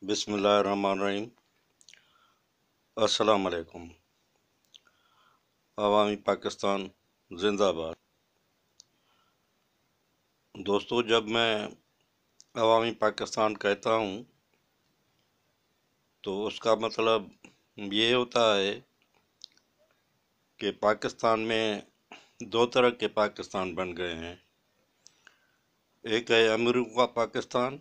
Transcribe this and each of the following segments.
بسم اللہ الرحمن الرحیم۔ السلام علیکم۔ عوامی پاکستان زندہ باد۔ دوستو، جب میں عوامی پاکستان کہتا ہوں تو اس کا مطلب یہ ہوتا ہے کہ پاکستان میں دو طرح کے پاکستان بن گئے ہیں۔ ایک ہے امیروں کا پاکستان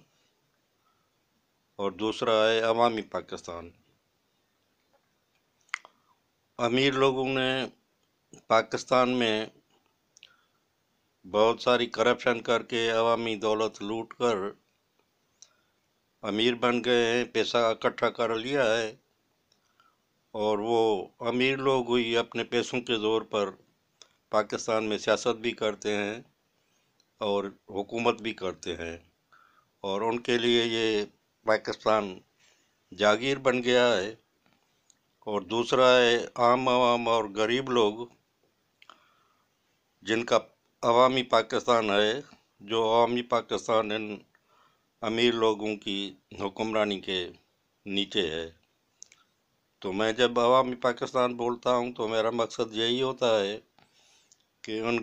اور دوسرا ہے عوامی پاکستان۔ امیر لوگوں نے پاکستان میں بہت ساری کرپشن کر کے عوامی دولت لوٹ کر امیر بن گئے ہیں، پیسہ اکٹھا کر لیا ہے، اور وہ امیر لوگ ہی اپنے پیسوں کے زور پر پاکستان میں سیاست بھی کرتے ہیں اور حکومت بھی کرتے ہیں، اور ان کے لیے یہ پاکستان جاگیر بن گیا ہے۔ اور دوسرا ہے عام عوام اور غریب لوگ، جن کا عوامی پاکستان ہے، جو عوامی پاکستان ان امیر لوگوں کی حکمرانی کے نیچے ہے۔ تو میں جب عوامی پاکستان بولتا ہوں تو میرا مقصد یہی ہوتا ہے کہ ان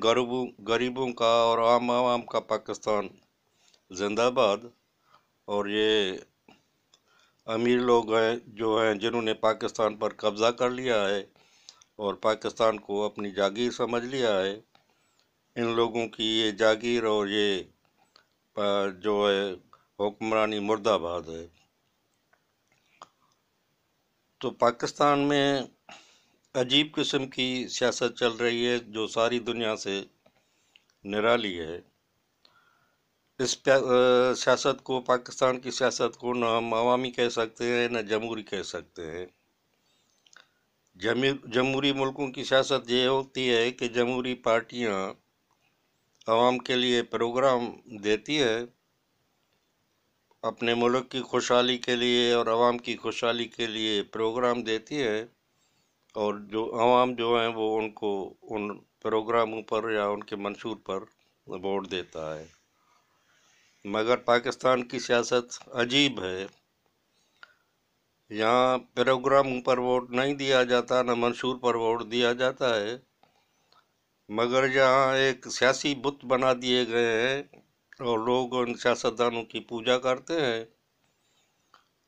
غریبوں کا اور عام عوام کا پاکستان زندہ باد، اور یہ امیر لوگ ہیں جنہوں نے پاکستان پر قبضہ کر لیا ہے اور پاکستان کو اپنی جاگیر سمجھ لیا ہے، ان لوگوں کی یہ جاگیر اور یہ جو ہے حکمرانی مرد آباد ہے۔ تو پاکستان میں عجیب قسم کی سیاست چل رہی ہے جو ساری دنیا سے نرالی ہے۔ اس سیاست کو، پاکستان کی سیاست کو، نہ ہم عوامی کہہ سکتے ہیں نہ جمہوری کہہ سکتے ہیں۔ جمہوری ملکوں کی سیاست یہ ہوتی ہے کہ جمہوری پارٹیاں عوام کے لیے پروگرام دیتی ہیں، اپنے ملک کی خوشحالی کے لیے اور عوام کی خوشحالی کے لیے پروگرام دیتی ہیں، اور جو عوام جو ہیں وہ ان کو ان پروگراموں پر یا ان کے منشور پر ووٹ دیتا ہے۔ مگر پاکستان کی سیاست عجیب ہے۔ یہاں پروگراموں پر ووٹ نہیں دیا جاتا، نہ منشور پر ووٹ دیا جاتا ہے، مگر یہاں ایک سیاسی بت بنا دیے گئے ہیں اور لوگ ان سیاستدانوں کی پوجا کرتے ہیں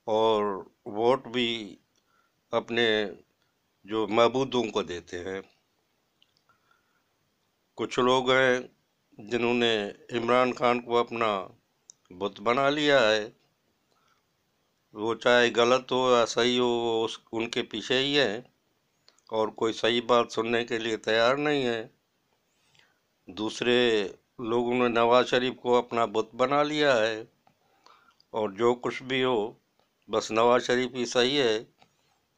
اور ووٹ بھی اپنے جو معبودوں کو دیتے ہیں۔ کچھ لوگ ہیں جنہوں نے عمران خان کو اپنا بت بنا لیا ہے، وہ چاہے غلط ہو یا صحیح ہو، وہ ان کے پیچھے ہی ہیں اور کوئی صحیح بات سننے کے لیے تیار نہیں ہے۔ دوسرے لوگوں نے نواز شریف کو اپنا بت بنا لیا ہے، اور جو کچھ بھی ہو بس نواز شریف ہی صحیح ہے،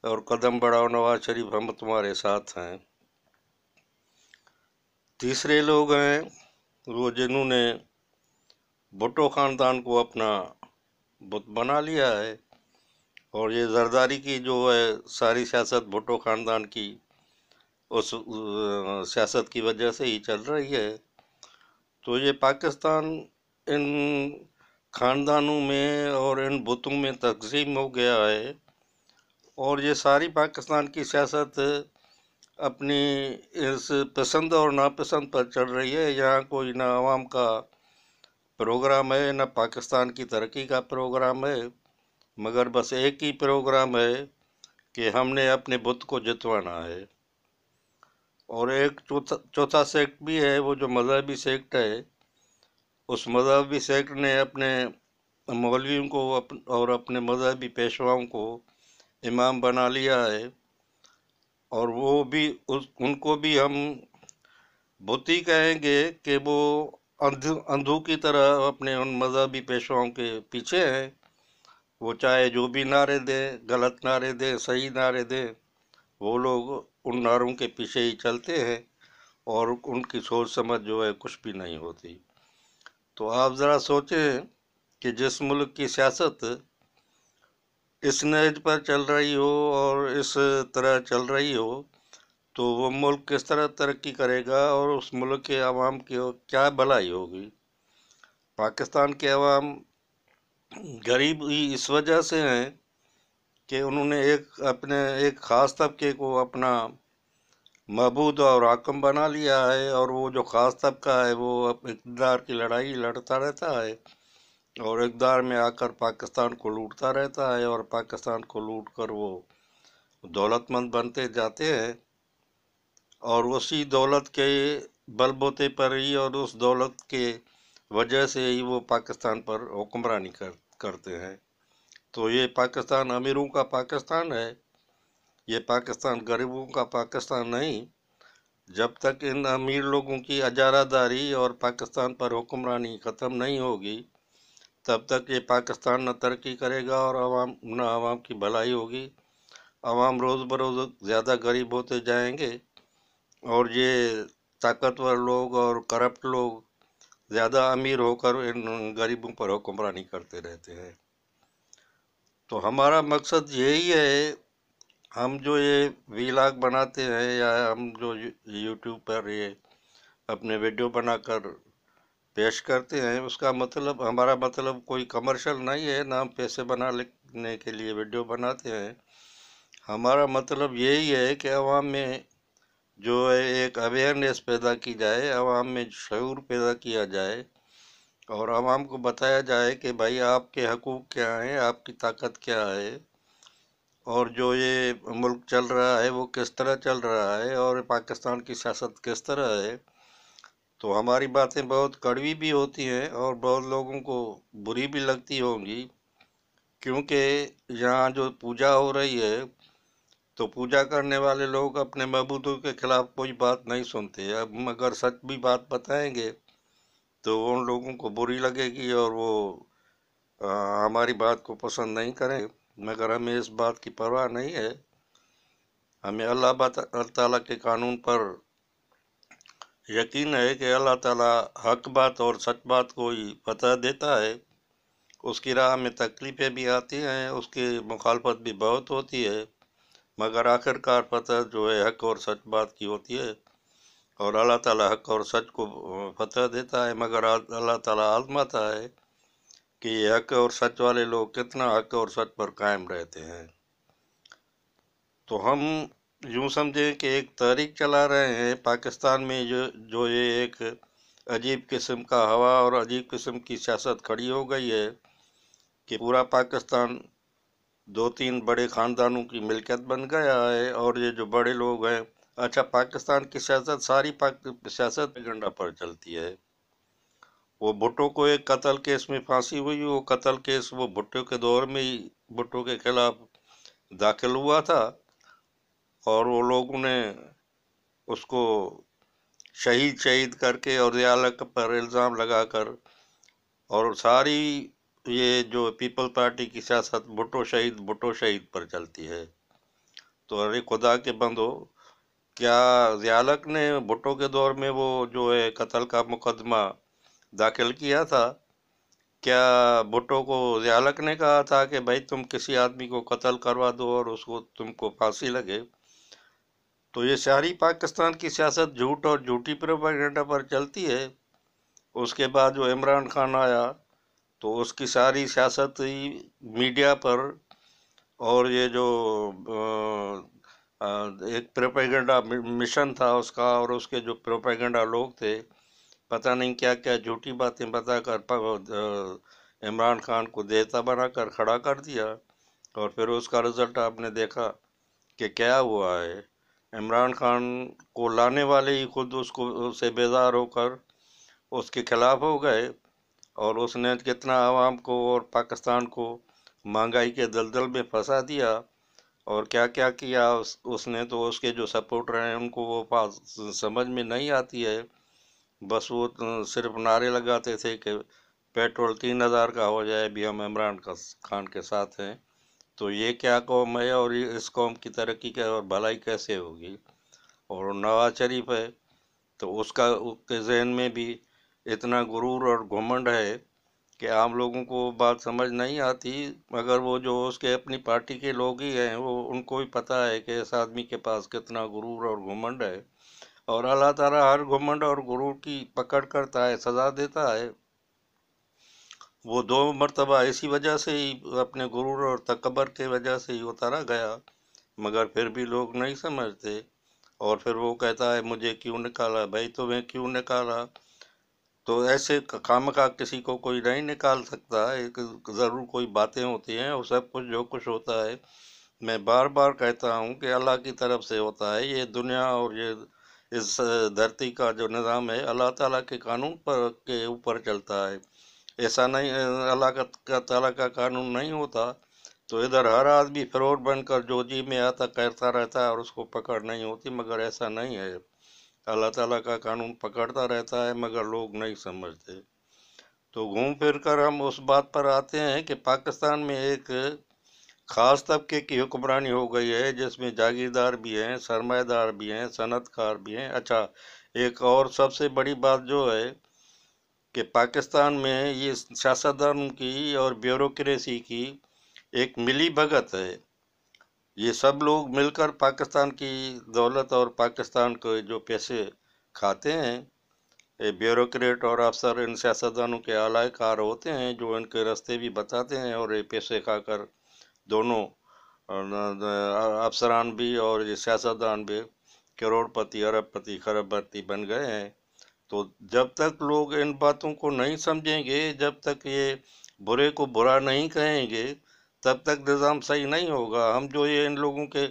اور قدم بڑھاؤ نواز شریف، ہم تمہارے ساتھ ہیں۔ تیسرے لوگ ہیں وہ جنہوں نے بھٹو خاندان کو اپنا بت بنا لیا ہے، اور یہ زرداری کی جو ہے ساری سیاست بھٹو خاندان کی اس سیاست کی وجہ سے ہی چل رہی ہے۔ تو یہ پاکستان ان خاندانوں میں اور ان بتوں میں تقسیم ہو گیا ہے، اور یہ ساری پاکستان کی سیاست اپنی اس پسند اور ناپسند پر چل رہی ہے۔ یہاں کوئی نہ عوام کا پروگرام ہے، نہ پاکستان کی ترقی کا پروگرام ہے، مگر بس ایک ہی پروگرام ہے کہ ہم نے اپنے بت کو جتوانا ہے۔ اور ایک چوتھا سیکٹ بھی ہے، وہ جو مذہبی سیکٹ ہے، اس مذہبی سیکٹ نے اپنے مولویوں کو اور اپنے مذہبی پیشواؤں کو امام بنا لیا ہے، اور وہ بھی ان کو بھی ہم بت ہی کہیں گے کہ وہ اندھو کی طرح اپنے ان مذہبی پیشواؤں کے پیچھے ہیں۔ وہ چاہے جو بھی نعرے دیں، غلط نعرے دیں، صحیح نعرے دیں، وہ لوگ ان نعروں کے پیچھے ہی چلتے ہیں، اور ان کی سوچ سمجھ جو ہے کچھ بھی نہیں ہوتی۔ تو آپ ذرا سوچیں کہ جس ملک کی سیاست اس نہج پر چل رہی ہو اور اس طرح چل رہی ہو، تو وہ ملک کس طرح ترقی کرے گا اور اس ملک کے عوام کی کیا بھلائی ہوگی۔ پاکستان کے عوام غریب ہی اس وجہ سے ہیں کہ انہوں نے ایک خاص طبقے کو اپنا معبود اور حاکم بنا لیا ہے، اور وہ جو خاص طبقہ ہے وہ اقتدار کی لڑائی لڑتا رہتا ہے، اور اقتدار میں آ کر پاکستان کو لوٹتا رہتا ہے، اور پاکستان کو لوٹ کر وہ دولت مند بنتے جاتے ہیں، اور اسی دولت کے بل بوتے پر ہی اور اس دولت کے وجہ سے ہی وہ پاکستان پر حکمرانی کرتے ہیں۔ تو یہ پاکستان امیروں کا پاکستان ہے، یہ پاکستان غریبوں کا پاکستان نہیں۔ جب تک ان امیر لوگوں کی اجارہ داری اور پاکستان پر حکمرانی ختم نہیں ہوگی، تب تک یہ پاکستان نہ ترقی کرے گا اور نہ عوام کی بھلائی ہوگی۔ عوام روز بروز زیادہ غریب ہوتے جائیں گے، اور یہ طاقتور لوگ اور کرپٹ لوگ زیادہ امیر ہو کر ان غریبوں پر حکمرانی کرتے رہتے ہیں۔ تو ہمارا مقصد یہی ہے، ہم جو یہ ویلاگ بناتے ہیں یا ہم جو یوٹیوب پر یہ اپنے ویڈیو بنا کر پیش کرتے ہیں، اس کا مطلب، ہمارا مطلب کوئی کمرشل نہیں ہے، نہ ہم پیسے بنانے کے لیے ویڈیو بناتے ہیں۔ ہمارا مطلب یہی ہے کہ عوام میں جو ہے ایک اویئرنیس پیدا کی جائے، عوام میں شعور پیدا کیا جائے، اور عوام کو بتایا جائے کہ بھائی آپ کے حقوق کیا ہیں، آپ کی طاقت کیا ہے، اور جو یہ ملک چل رہا ہے وہ کس طرح چل رہا ہے، اور پاکستان کی سیاست کس طرح ہے۔ تو ہماری باتیں بہت کڑوی بھی ہوتی ہیں اور بہت لوگوں کو بری بھی لگتی ہوں گی، کیونکہ یہاں جو پوجا ہو رہی ہے تو پوجا کرنے والے لوگ اپنے معبودوں کے خلاف کوئی بات نہیں سنتے۔ اب اگر سچ بھی بات بتائیں گے تو ان لوگوں کو بری لگے گی اور وہ ہماری بات کو پسند نہیں کریں گے، مگر ہمیں اس بات کی پرواہ نہیں ہے۔ ہمیں اللہ تعالیٰ کے قانون پر یقین ہے کہ اللہ تعالیٰ حق بات اور سچ بات کو ہی فتح دیتا ہے۔ اس کی راہ میں تکلیفیں بھی آتی ہیں، اس کی مخالفت بھی بہت ہوتی ہے، مگر آخر کار فتح جو ہے حق اور سچ بات کی ہوتی ہے، اور اللہ تعالیٰ حق اور سچ کو فتح دیتا ہے، مگر اللہ تعالیٰ آزماتا ہے کہ یہ حق اور سچ والے لوگ کتنا حق اور سچ پر قائم رہتے ہیں۔ تو ہم یوں سمجھیں کہ ایک تحریک چلا رہے ہیں پاکستان میں، جو یہ ایک عجیب قسم کا ہوا اور عجیب قسم کی سیاست کھڑی ہو گئی ہے کہ پورا پاکستان 2-3 بڑے خاندانوں کی ملکیت بن گیا ہے، اور یہ جو بڑے لوگ ہیں، اچھا پاکستان کی سیاست ساری سیاست ایجنڈا پر چلتی ہے۔ وہ بھٹو کو ایک قتل کیس میں پھانسی ہوئی، وہ قتل کیس وہ بھٹو کے دور میں ہی بھٹو کے خلاف داخل ہوا تھا، اور وہ لوگوں نے اس کو شہید کر کے اور ضیاء پر الزام لگا کر، اور ساری یہ جو پیپل پارٹی کی سیاست بھٹو شہید پر چلتی ہے۔ تو ارے خدا کے بندو، کیا ضیاء نے بھٹو کے دور میں وہ جو ہے قتل کا مقدمہ داخل کیا تھا؟ کیا بھٹو کو ضیاء نے کہا تھا کہ بھائی تم کسی آدمی کو قتل کروا دو اور اس کو تم کو پھانسی لگے؟ تو یہ ساری پاکستان کی سیاست جھوٹ اور جھوٹی پروپیگنڈا پر چلتی ہے۔ اس کے بعد جو عمران خان آیا تو اس کی ساری سیاست ہی میڈیا پر، اور یہ جو ایک پروپیگنڈا مشن تھا اس کا، اور اس کے جو پروپیگنڈا لوگ تھے، پتہ نہیں کیا کیا جھوٹی باتیں بتا کر عمران خان کو دیوتا بنا کر کھڑا کر دیا، اور پھر اس کا رزلٹ آپ نے دیکھا کہ کیا ہوا ہے۔ عمران خان کو لانے والے ہی خود اس سے بیزار ہو کر اس کے خلاف ہو گئے، اور اس نے کتنا عوام کو اور پاکستان کو مہنگائی کے دلدل میں پھنسا دیا، اور کیا کیا کیا اس نے۔ تو اس کے جو سپورٹر ہیں ان کو وہ بات سمجھ میں نہیں آتی ہے، بس وہ صرف نعرے لگاتے تھے کہ پیٹرول 3000 کا ہو جائے بھی ہم عمران خان کے ساتھ ہیں۔ تو یہ کیا قوم ہے، اور اس قوم کی ترقی اور بھلائی کیسے ہوگی؟ اور نواز شریف ہے تو اس کے ذہن میں بھی اتنا غرور اور گھمنڈ ہے کہ عام لوگوں کو بات سمجھ نہیں آتی، مگر وہ جو اس کے اپنی پارٹی کے لوگ ہی ہیں، وہ ان کو بھی پتہ ہے کہ اس آدمی کے پاس کتنا غرور اور گھمنڈ ہے، اور اللہ تعالیٰ ہر گھمنڈ اور غرور کی پکڑ کرتا ہے، سزا دیتا ہے۔ وہ 2 مرتبہ اسی وجہ سے ہی اپنے غرور اور تکبر کے وجہ سے ہی اتارا گیا، مگر پھر بھی لوگ نہیں سمجھتے۔ اور پھر وہ کہتا ہے مجھے کیوں نکالا؟ بھائی تمہیں کیوں نکالا؟ تو ایسے خواہ کسی کو کوئی نہیں نکال سکتا، ایک ضرور کوئی باتیں ہوتی ہیں، اور سب کچھ جو کچھ ہوتا ہے میں بار بار کہتا ہوں کہ اللہ کی طرف سے ہوتا ہے۔ یہ دنیا اور یہ اس دھرتی کا جو نظام ہے اللہ تعالیٰ کے قانون پر کے اوپر چلتا ہے۔ ایسا نہیں، اللہ کا تعالیٰ کا قانون نہیں ہوتا تو ادھر ہر آدمی فروٹ بن کر جو جی میں آتا کرتا رہتا ہے اور اس کو پکڑ نہیں ہوتی، مگر ایسا نہیں ہے۔ اللہ تعالیٰ کا قانون پکڑتا رہتا ہے مگر لوگ نہیں سمجھتے۔ تو گھوم پھر کر ہم اس بات پر آتے ہیں کہ پاکستان میں ایک خاص طبقے کی حکمرانی ہو گئی ہے، جس میں جاگیردار بھی ہیں، سرمایہ دار بھی ہیں، صنعت کار بھی ہیں۔ اچھا، ایک اور سب سے بڑی بات جو ہے کہ پاکستان میں یہ سیاستدانوں کی اور بیوروکریسی کی ایک ملی بھگت ہے۔ یہ سب لوگ مل کر پاکستان کی دولت اور پاکستان کے جو پیسے کھاتے ہیں۔ یہ بیوروکریٹ اور افسر ان سیاستدانوں کے اعلی کار ہوتے ہیں جو ان کے راستے بھی بتاتے ہیں، اور یہ پیسے کھا کر دونوں افسران بھی اور یہ سیاستدان بھی کروڑ پتی، ارب پتی، خرب پتی بن گئے ہیں۔ تو جب تک لوگ ان باتوں کو نہیں سمجھیں گے، جب تک یہ برے کو برا نہیں کہیں گے، تب تک نظام صحیح نہیں ہوگا۔ ہم جو یہ ان لوگوں کے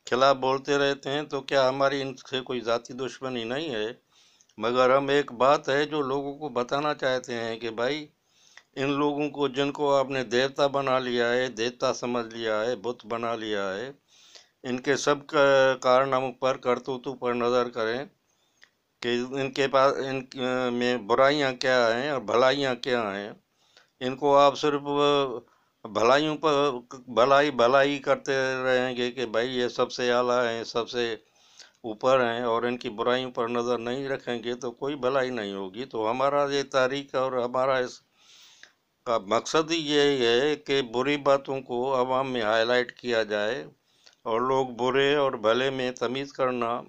خلاف بولتے رہتے ہیں تو کیا ہماری ان سے کوئی ذاتی دشمنی نہیں ہے؟ مگر ہم ایک بات ہے جو لوگوں کو بتانا چاہتے ہیں کہ بھائی ان لوگوں کو جن کو آپ نے دیوتا بنا لیا ہے، دیوتا سمجھ لیا ہے، بت بنا لیا ہے، ان کے سب کارناموں پر، کرتوتوں پر نظر کریں کہ ان کے پاس ان میں برائیاں کیا ہیں اور بھلائیاں کیا ہیں۔ ان کو آپ صرف بھلائیوں پر بھلائی کرتے رہیں گے کہ بھائی یہ سب سے اعلیٰ ہیں، سب سے اوپر ہیں، اور ان کی برائیوں پر نظر نہیں رکھیں گے تو کوئی بھلائی نہیں ہوگی۔ تو ہمارا یہ تاریخ اور ہمارا اس کا مقصد ہی یہی ہے کہ بری باتوں کو عوام میں ہائی لائٹ کیا جائے اور لوگ برے اور بھلے میں تمیز کرنا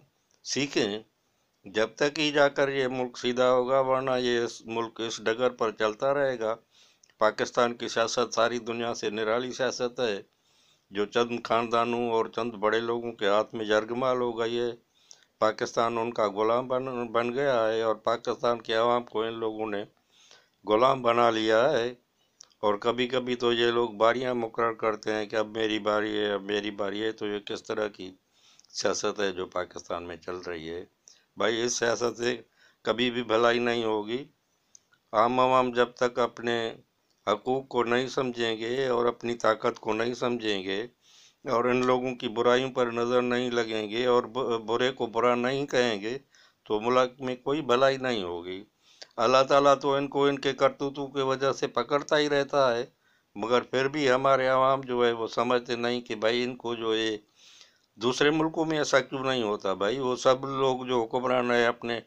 سیکھیں۔ جب تک ہی جا کر یہ ملک سیدھا ہوگا، ورنہ یہ ملک اس ڈگر پر چلتا رہے گا۔ پاکستان کی سیاست ساری دنیا سے نرالی سیاست ہے، جو چند خاندانوں اور چند بڑے لوگوں کے ہاتھ میں یرغمال ہو گئی ہے۔ پاکستان ان کا غلام بن گیا ہے، اور پاکستان کے عوام کو ان لوگوں نے غلام بنا لیا ہے۔ اور کبھی کبھی تو یہ لوگ باریاں مقرر کرتے ہیں کہ اب میری باری ہے، اب میری باری ہے۔ تو یہ کس طرح کی سیاست ہے جو پاکستان میں چل رہی ہے؟ بھائی اس سیاست سے کبھی بھی بھلائی نہیں ہوگی۔ عوام جب تک اپنے حقوق کو نہیں سمجھیں گے اور اپنی طاقت کو نہیں سمجھیں گے اور ان لوگوں کی برائیوں پر نظر نہیں لگیں گے اور برے کو برا نہیں کہیں گے تو ملک میں کوئی بھلائی نہیں ہوگی۔ اللہ تعالیٰ تو ان کو ان کے کرتوتوں کی وجہ سے پکڑتا ہی رہتا ہے، مگر پھر بھی ہمارے عوام جو ہے وہ سمجھتے نہیں کہ بھائی ان کو جو ہے دوسرے ملکوں میں ایسا کیوں نہیں ہوتا؟ بھائی وہ سب لوگ جو حکمران ہے اپنے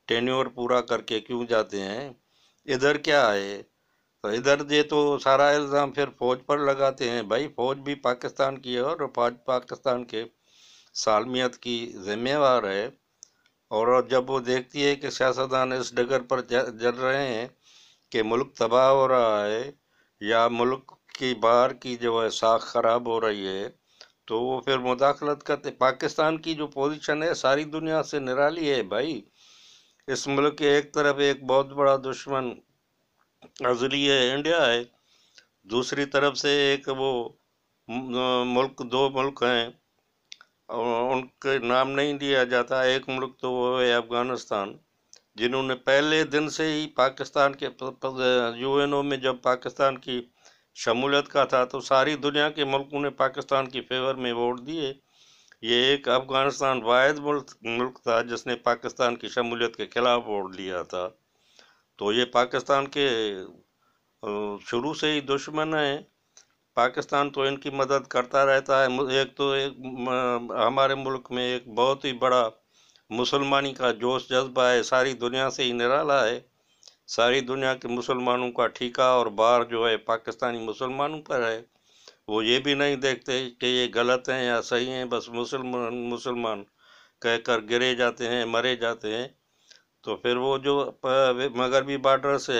ٹینیور پورا کر کے کیوں جاتے ہیں؟ ادھر کیا ہے؟ تو ادھر یہ تو سارا الزام پھر فوج پر لگاتے ہیں۔ بھائی فوج بھی پاکستان کی ہے اور فوج پاکستان کے سالمیت کی ذمہ وار ہے، اور جب وہ دیکھتی ہے کہ سیاستدان اس ڈگر پر جل رہے ہیں کہ ملک تباہ ہو رہا ہے یا ملک کی باہر کی جو ہے ساکھ خراب ہو رہی ہے، تو وہ پھر مداخلت کرتے۔ پاکستان کی جو پوزیشن ہے ساری دنیا سے نرالی ہے بھائی۔ اس ملک کے ایک طرف ایک بہت بڑا دشمن ازلی ہے، انڈیا ہے، دوسری طرف سے ایک وہ دو ملک ہیں اور ان کے نام نہیں لیا جاتا۔ ایک ملک تو وہ ہے افغانستان، جنہوں نے پہلے دن سے ہی پاکستان کے یو این او میں جب پاکستان کی شمولیت کا تھا تو ساری دنیا کے ملکوں نے پاکستان کی فیور میں ووٹ دیے۔ یہ ایک افغانستان واحد ملک تھا جس نے پاکستان کی شمولیت کے خلاف ووٹ دیا تھا۔ تو یہ پاکستان کے شروع سے ہی دشمن ہیں۔ پاکستان تو ان کی مدد کرتا رہتا ہے۔ ایک ہمارے ملک میں ایک بہت ہی بڑا مسلمانی کا جوش جذبہ ہے، ساری دنیا سے ہی نرالا ہے۔ ساری دنیا کے مسلمانوں کا ٹھیکہ اور بار جو ہے پاکستانی مسلمانوں پر ہے۔ وہ یہ بھی نہیں دیکھتے کہ یہ غلط ہیں یا صحیح ہیں، بس مسلمان کہہ کر گرے جاتے ہیں، مرے جاتے ہیں۔ تو پھر وہ جو مغربی بارڈر سے